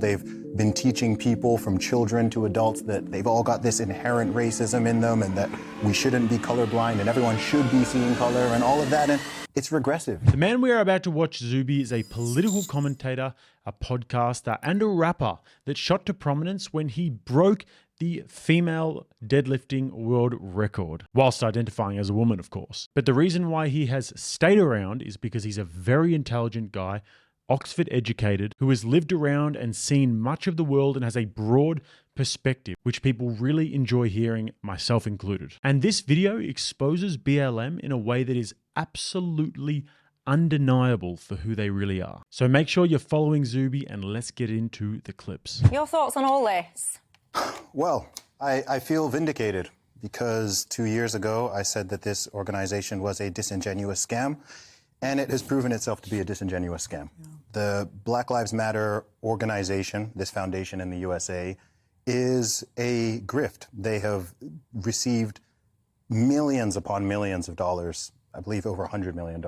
They've been teaching people from children to adults that they've all got this inherent racism in them and that we shouldn't be colorblind and everyone should be seeing color and all of that. And it's regressive. The man we are about to watch, Zuby, is a political commentator, a podcaster, and a rapper that shot to prominence when he broke the female deadlifting world record, whilst identifying as a woman, of course. But the reason why he has stayed around is because he's a very intelligent guy, Oxford educated, who has lived around and seen much of the world and has a broad perspective, which people really enjoy hearing, myself included. And this video exposes BLM in a way that is absolutely undeniable for who they really are. So make sure you're following Zuby and let's get into the clips. Your thoughts on all this? Well, I feel vindicated because 2 years ago I said that this organization was a disingenuous scam, and it has proven itself to be a disingenuous scam. Yeah. The Black Lives Matter organization, this foundation in the USA, is a grift. They have received millions upon millions of dollars, I believe over $100 million,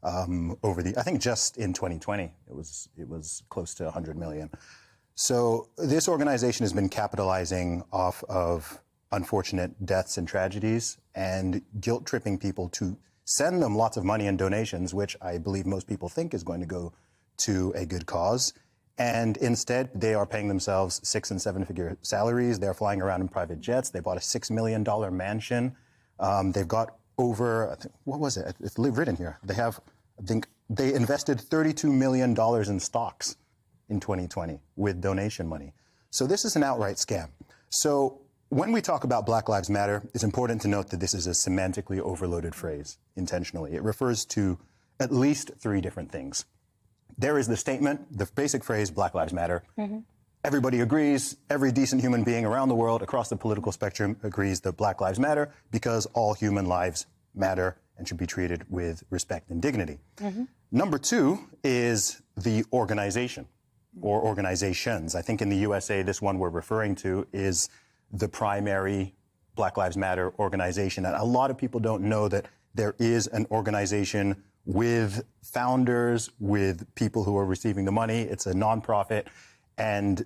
I think just in 2020, it was close to 100 million. So this organization has been capitalizing off of unfortunate deaths and tragedies and guilt-tripping people to send them lots of money and donations, which I believe most people think is going to go to a good cause. And instead, they are paying themselves 6- and 7-figure salaries. They're flying around in private jets. They bought a $6 million mansion. They've got over, I think, what was it? It's written here. They have, I think, they invested $32 million in stocks in 2020 with donation money. So this is an outright scam. So when we talk about Black Lives Matter, it's important to note that this is a semantically overloaded phrase intentionally. It refers to at least 3 different things. There is the statement, the basic phrase, Black Lives Matter. Mm-hmm. Everybody agrees, every decent human being around the world, across the political spectrum, agrees that Black Lives Matter because all human lives matter and should be treated with respect and dignity. Mm-hmm. Number 2 is the organization or organizations. I think in the USA, this one we're referring to is the primary Black Lives Matter organization. And a lot of people don't know that there is an organization with founders, with people who are receiving the money. It's a nonprofit, and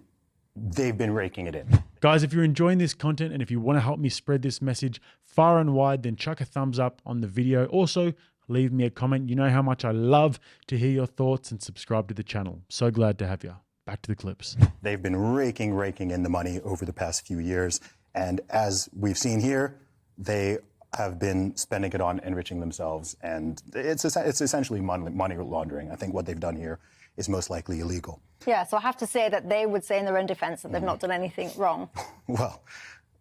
they've been raking it in. Guys, if you're enjoying this content and if you want to help me spread this message far and wide, then chuck a thumbs up on the video. Also, leave me a comment. You know how much I love to hear your thoughts, and subscribe to the channel. So glad to have you. Back to the clips. They've been raking in the money over the past few years. And as we've seen here, they have been spending it on enriching themselves. And it's essentially money laundering. I think what they've done here is most likely illegal. Yeah, so I have to say that they would say in their own defense that they've not done anything wrong. Well,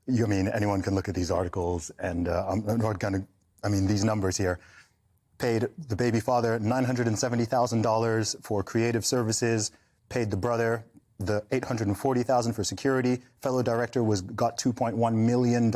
I mean, anyone can look at these articles and these numbers here. Paid the baby father $970,000 for creative services, paid the brother the $840,000 for security. Fellow director got $2.1 million.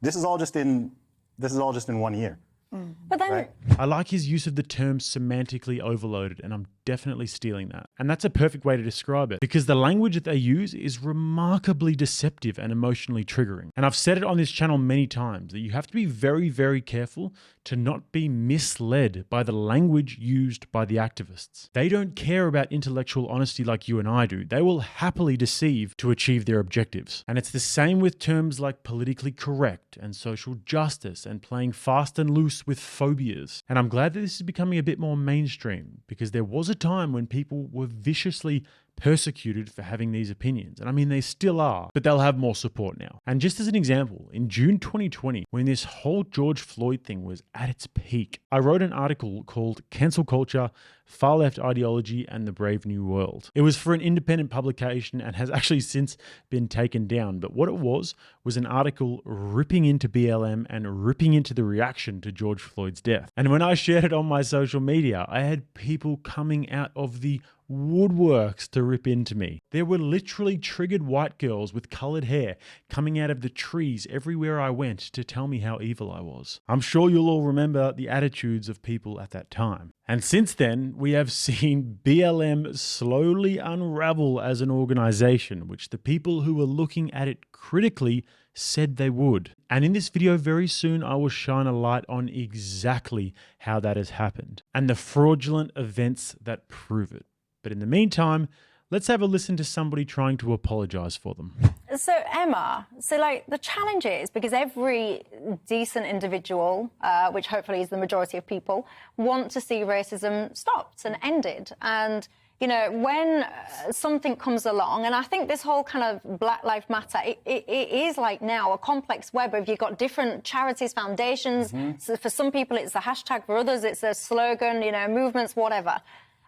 This is all just in 1 year. Mm. But then, right? I like his use of the term semantically overloaded, and I'm definitely stealing that. And that's a perfect way to describe it, because the language that they use is remarkably deceptive and emotionally triggering. And I've said it on this channel many times that you have to be very, very careful to not be misled by the language used by the activists. They don't care about intellectual honesty like you and I do. They will happily deceive to achieve their objectives. And it's the same with terms like politically correct and social justice and playing fast and loose with phobias. And I'm glad that this is becoming a bit more mainstream, because there was a time when people were viciously persecuted for having these opinions. And I mean, they still are, but they'll have more support now. And just as an example, in June 2020, when this whole George Floyd thing was at its peak, I wrote an article called Cancel Culture, Far Left Ideology and the Brave New World. It was for an independent publication and has actually since been taken down. But what it was an article ripping into BLM and ripping into the reaction to George Floyd's death. And when I shared it on my social media, I had people coming out of the woodworks to rip into me. There were literally triggered white girls with colored hair coming out of the trees everywhere I went to tell me how evil I was. I'm sure you'll all remember the attitudes of people at that time. And since then, we have seen BLM slowly unravel as an organization, which the people who were looking at it critically said they would. And in this video very soon, I will shine a light on exactly how that has happened and the fraudulent events that prove it. But in the meantime, Let's have a listen to somebody trying to apologize for them. So, Emma, the challenge is because every decent individual, which hopefully is the majority of people, want to see racism stopped and ended. And, you know, when something comes along, and I think this whole kind of Black Lives Matter, it is like now a complex web of you've got different charities, foundations. So for some people, it's a hashtag. For others, it's a slogan, you know, movements, whatever.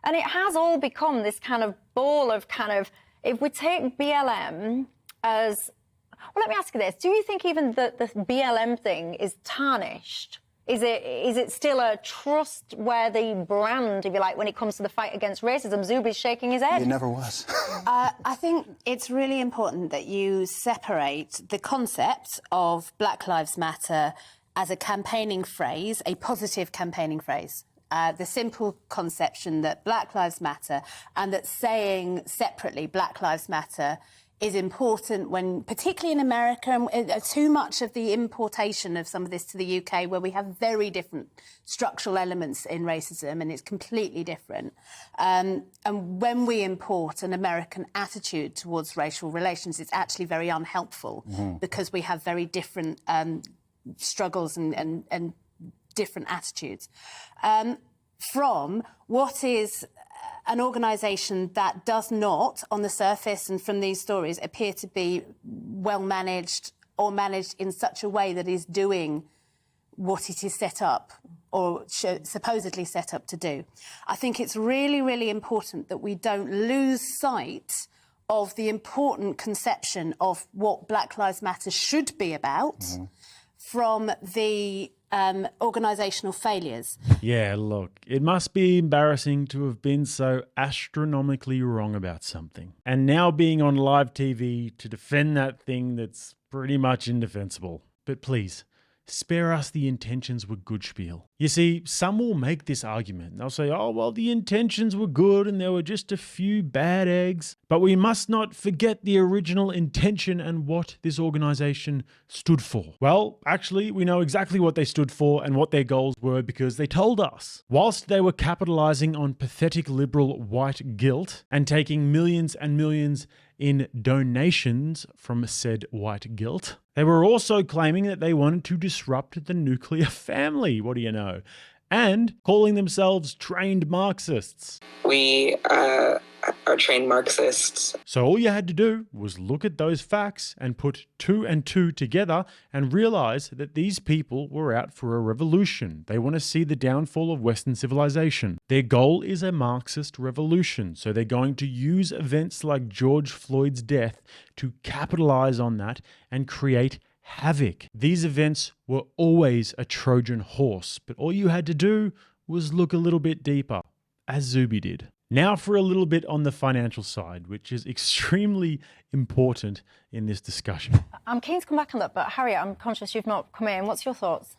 And it has all become this kind of ball of if we take BLM as, well, let me ask you this. Do you think even the BLM thing is tarnished? Is it still a trustworthy brand, if you like, when it comes to the fight against racism? Zuby's shaking his head. It never was. I think it's really important that you separate the concept of Black Lives Matter as a campaigning phrase, a positive campaigning phrase. The simple conception that Black Lives Matter and that saying separately Black Lives Matter is important when, particularly in America, and too much of the importation of some of this to the UK, where we have very different structural elements in racism, and it's completely different. And when we import an American attitude towards racial relations, it's actually very unhelpful because we have very different struggles and different attitudes. From what is an organisation that does not, on the surface and from these stories, appear to be well managed or managed in such a way that is doing what it is set up or supposedly set up to do. I think it's really, really important that we don't lose sight of the important conception of what Black Lives Matter should be about from the organisational failures. Yeah, look, it must be embarrassing to have been so astronomically wrong about something. And now being on live TV to defend that thing that's pretty much indefensible. But please, spare us the intentions were good spiel. You see, some will make this argument. They'll say, oh, well, the intentions were good and there were just a few bad eggs. But we must not forget the original intention and what this organisation stood for. Well, actually, we know exactly what they stood for and what their goals were because they told us. Whilst they were capitalising on pathetic liberal white guilt and taking millions and millions in donations from said white guilt, they were also claiming that they wanted to disrupt the nuclear family, what do you know, and calling themselves trained Marxists. We are trained Marxists. So all you had to do was look at those facts and put 2 and 2 together and realize that these people were out for a revolution. They want to see the downfall of Western civilization. Their goal is a Marxist revolution. So they're going to use events like George Floyd's death to capitalize on that and create havoc. These events were always a Trojan horse, but all you had to do was look a little bit deeper, as Zuby did. Now for a little bit on the financial side, which is extremely important in this discussion. I'm keen to come back on that, but Harriet, I'm conscious you've not come in. What's your thoughts?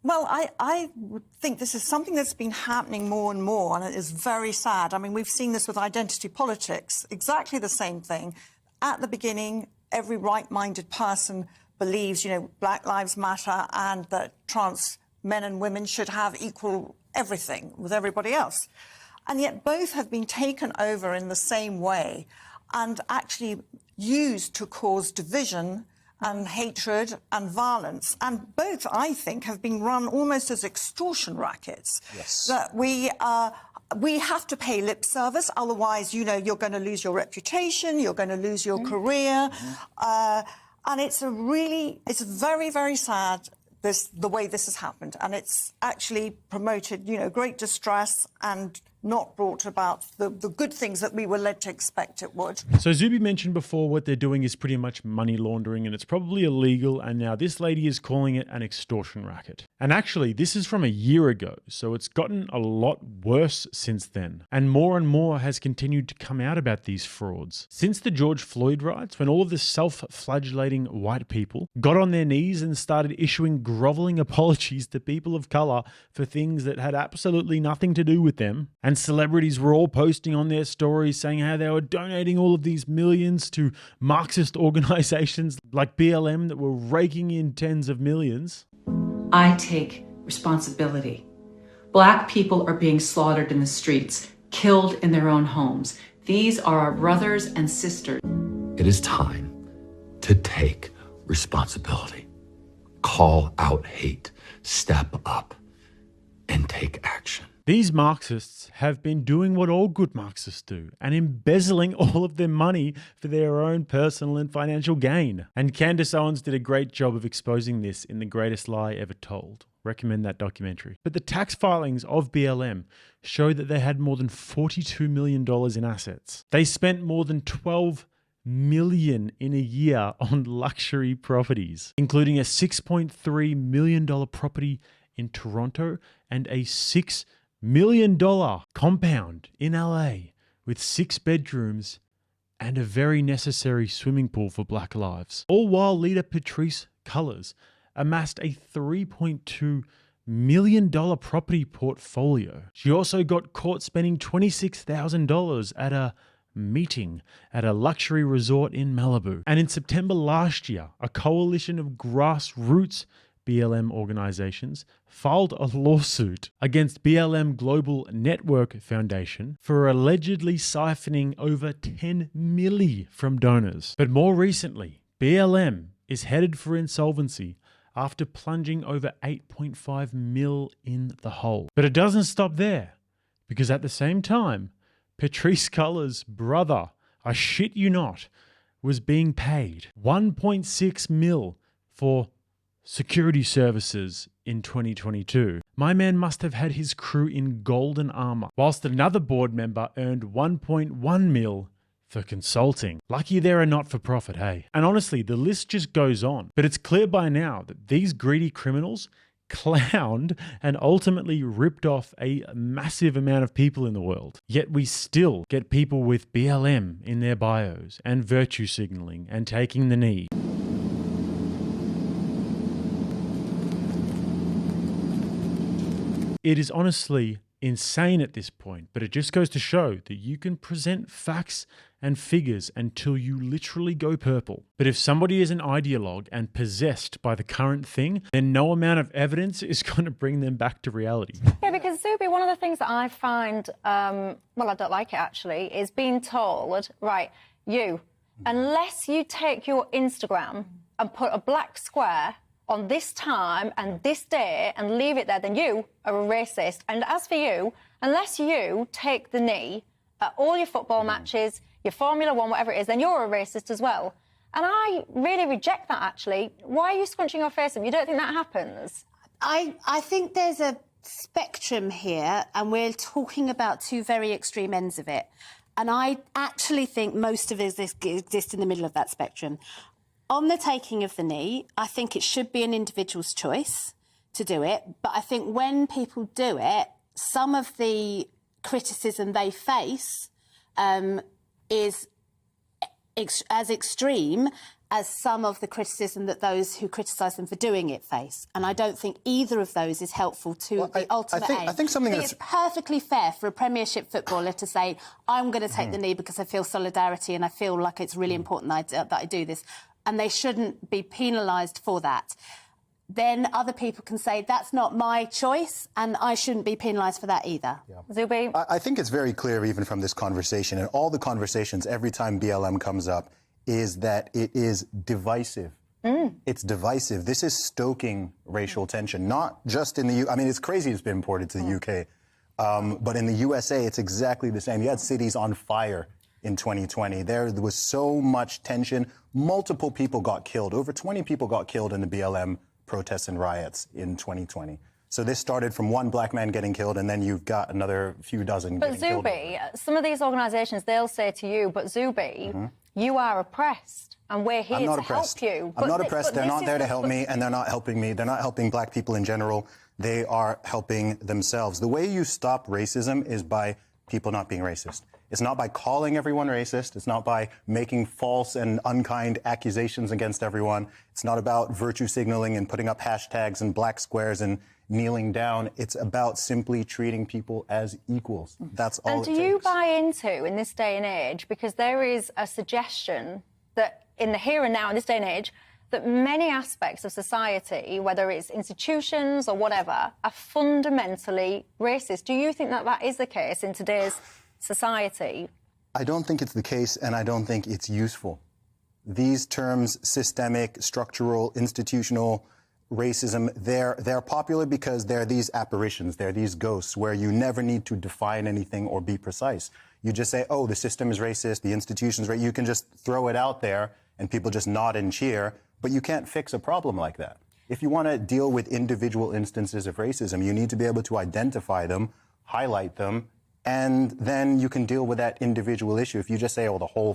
Well, I would think this is something that's been happening more and more, and it is very sad. I mean, we've seen this with identity politics, exactly the same thing. At the beginning, every right-minded person believes, you know, Black Lives Matter and that trans men and women should have equal everything with everybody else. And yet both have been taken over in the same way and actually used to cause division and hatred and violence. And both, I think, have been run almost as extortion rackets. Yes. That we have to pay lip service, otherwise, you know, you're going to lose your reputation, you're going to lose your career. And it's very, very sad, the way this has happened. And it's actually promoted, you know, great distress and not brought about the good things that we were led to expect it would. So Zuby mentioned before what they're doing is pretty much money laundering and it's probably illegal, and now this lady is calling it an extortion racket. And actually, this is from a year ago, so it's gotten a lot worse since then. And more has continued to come out about these frauds. Since the George Floyd riots, when all of the self-flagellating white people got on their knees and started issuing groveling apologies to people of colour for things that had absolutely nothing to do with them, and celebrities were all posting on their stories saying how they were donating all of these millions to Marxist organizations like BLM that were raking in tens of millions. I take responsibility. Black people are being slaughtered in the streets, killed in their own homes. These are our brothers and sisters. It is time to take responsibility. Call out hate, step up, and take action. These Marxists have been doing what all good Marxists do and embezzling all of their money for their own personal and financial gain. And Candace Owens did a great job of exposing this in The Greatest Lie Ever Told. Recommend that documentary. But the tax filings of BLM show that they had more than $42 million in assets. They spent more than $12 million in a year on luxury properties, including a $6.3 million property in Toronto and a $6 million compound in LA with 6 bedrooms and a very necessary swimming pool for Black lives. All while leader Patrisse Cullors amassed a $3.2 million property portfolio. She also got caught spending $26,000 at a meeting at a luxury resort in Malibu. And in September last year, a coalition of grassroots BLM organizations filed a lawsuit against BLM Global Network Foundation for allegedly siphoning over $10 million from donors. But more recently, BLM is headed for insolvency after plunging over $8.5 million in the hole. But it doesn't stop there, because at the same time, Patrisse Cullors' brother, I shit you not, was being paid $1.6 million for security services in 2022. My man must have had his crew in golden armor, whilst another board member earned $1.1 million for consulting. Lucky they're a not-for-profit, hey? And honestly, the list just goes on. But it's clear by now that these greedy criminals clowned and ultimately ripped off a massive amount of people in the world. Yet we still get people with BLM in their bios and virtue signaling and taking the knee. It is honestly insane at this point, but it just goes to show that you can present facts and figures until you literally go purple. But if somebody is an ideologue and possessed by the current thing, then no amount of evidence is going to bring them back to reality. Yeah, because Zuby, one of the things that I find, well, I don't like it actually, is being told, right, you, unless you take your Instagram and put a black square on this time and this day and leave it there, then you are a racist. And as for you, unless you take the knee at all your football matches, your Formula One, whatever it is, then you're a racist as well. And I really reject that, actually. Why are you scrunching your face up? You don't think that happens? I think there's a spectrum here, and we're talking about two very extreme ends of it. And I actually think most of us exist in the middle of that spectrum. On the taking of the knee, I think it should be an individual's choice to do it. But I think when people do it, some of the criticism they face is as extreme as some of the criticism that those who criticise them for doing it face. And I don't think either of those is helpful to the ultimate aim. I think something that's... It's perfectly fair for a Premiership footballer to say, I'm going to take the knee because I feel solidarity and I feel like it's really important that I do this. And they shouldn't be penalised for that. Then other people can say, that's not my choice, and I shouldn't be penalised for that either. Yeah. Zuby? I think it's very clear, even from this conversation, and all the conversations, every time BLM comes up, is that it is divisive. It's divisive. This is stoking racial tension, not just in the UK. I mean, it's crazy it's been imported to the UK. But in the USA, it's exactly the same. You had cities on fire in 2020. There was so much tension. Multiple people got killed. Over 20 people got killed in the BLM protests and riots in 2020. So this started from one black man getting killed, and then you've got another few dozen getting killed. But Zuby, some of these organisations, they'll say to you, but Zuby, you are oppressed, and we're here to help you. I'm not oppressed. They're not there to help me, and they're not helping me. They're not helping black people in general. They are helping themselves. The way you stop racism is by people not being racist. It's not by calling everyone racist. It's not by making false and unkind accusations against everyone. It's not about virtue signaling and putting up hashtags and black squares and kneeling down. It's about simply treating people as equals. That's all it takes. And do you buy into, in this day and age, because there is a suggestion that in the here and now, in this day and age, that many aspects of society, whether it's institutions or whatever, are fundamentally racist. Do you think that that is the case in today's society? I don't think it's the case, and I don't think it's useful. These terms, systemic, structural, institutional, racism, they're popular because they're these apparitions, they're these ghosts where you never need to define anything or be precise. You just say, oh, the system is racist, the institution's racist. You can just throw it out there and people just nod and cheer, but you can't fix a problem like that. If you want to deal with individual instances of racism, you need to be able to identify them, highlight them, and then you can deal with that individual issue. If you just say, oh, the whole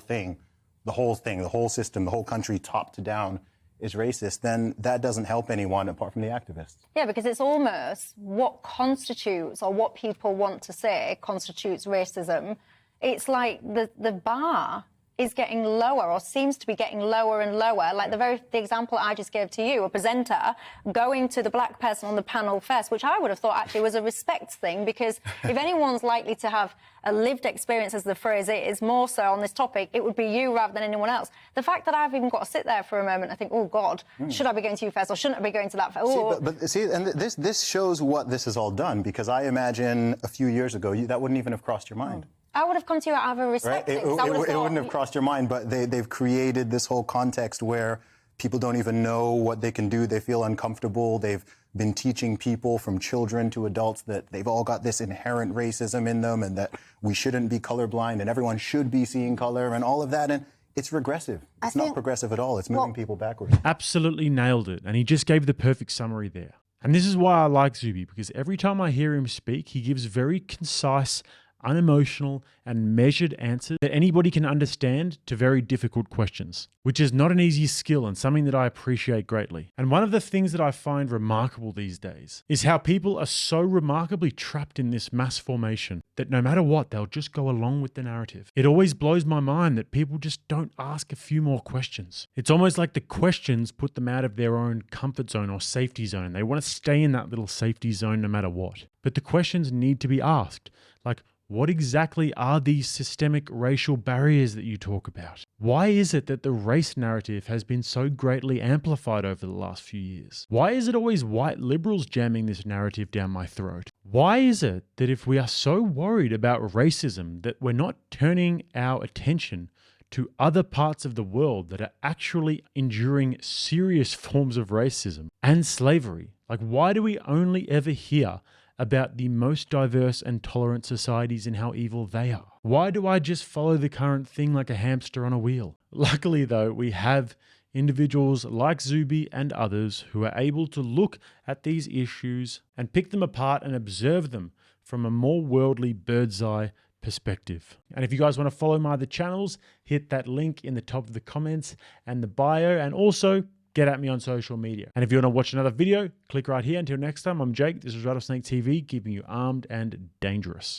system, the whole country, top to down, is racist, then that doesn't help anyone apart from the activists. Yeah, because it's almost what constitutes or what people want to say constitutes racism. It's like the bar is getting lower or seems to be getting lower and lower. Like the example I just gave to you, a presenter going to the black person on the panel first, which I would have thought actually was a respect thing, because if anyone's likely to have a lived experience, as the phrase is, more so on this topic, it would be you rather than anyone else. The fact that I've even got to sit there for a moment, I think, oh God, should I be going to you first or shouldn't I be going to that first? See, and this shows what this has all done, because I imagine a few years ago, that wouldn't even have crossed your mind. I would have come to you out of a respect right? thing. It wouldn't have crossed your mind, but they've created this whole context where people don't even know what they can do. They feel uncomfortable. They've been teaching people from children to adults that they've all got this inherent racism in them and that we shouldn't be colorblind and everyone should be seeing color and all of that. And it's regressive. It's not progressive at all. It's moving people backwards. Absolutely nailed it. And he just gave the perfect summary there. And this is why I like Zuby, because every time I hear him speak, he gives very concise, unemotional and measured answers that anybody can understand to very difficult questions, which is not an easy skill and something that I appreciate greatly. And one of the things that I find remarkable these days is how people are so remarkably trapped in this mass formation that no matter what, they'll just go along with the narrative. It always blows my mind that people just don't ask a few more questions. It's almost like the questions put them out of their own comfort zone or safety zone. They want to stay in that little safety zone no matter what. But the questions need to be asked, like, what exactly are these systemic racial barriers that you talk about? Why is it that the race narrative has been so greatly amplified over the last few years? Why is it always white liberals jamming this narrative down my throat? Why is it that if we are so worried about racism that we're not turning our attention to other parts of the world that are actually enduring serious forms of racism and slavery? Like, why do we only ever hear about the most diverse and tolerant societies and how evil they are? Why do I just follow the current thing like a hamster on a wheel? Luckily though, we have individuals like Zuby and others who are able to look at these issues and pick them apart and observe them from a more worldly bird's eye perspective. And if you guys want to follow my other channels, hit that link in the top of the comments and the bio, and also get at me on social media. And if you want to watch another video, click right here. Until next time, I'm Jake. This is RattlesnakeTV, keeping you armed and dangerous.